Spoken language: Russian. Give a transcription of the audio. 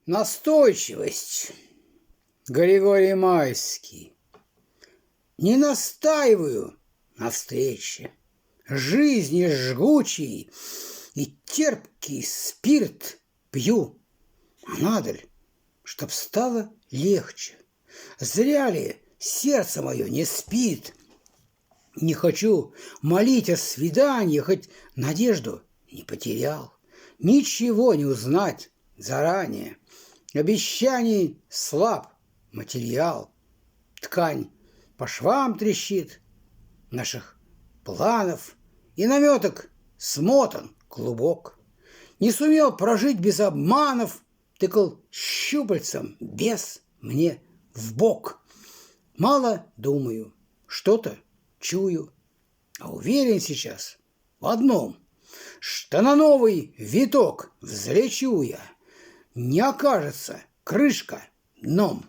Настойчивость. Григорий Майский. Не настаиваю на встрече. Жизни жгучий и терпкий спирт пью. А надо ли, чтоб стало легче? Зря ли сердце мое не спит? Не хочу молить о свидании, хоть надежду не потерял. Ничего не узнать заранее. Обещаний слаб материал. Ткань по швам трещит наших планов, и наметок смотан клубок. Не сумел прожить без обманов, тыкал щупальцем бес мне в бок. Мало думаю, что-то чую, а уверен сейчас в одном, что на новый виток взлечу я, не окажется крышка дном.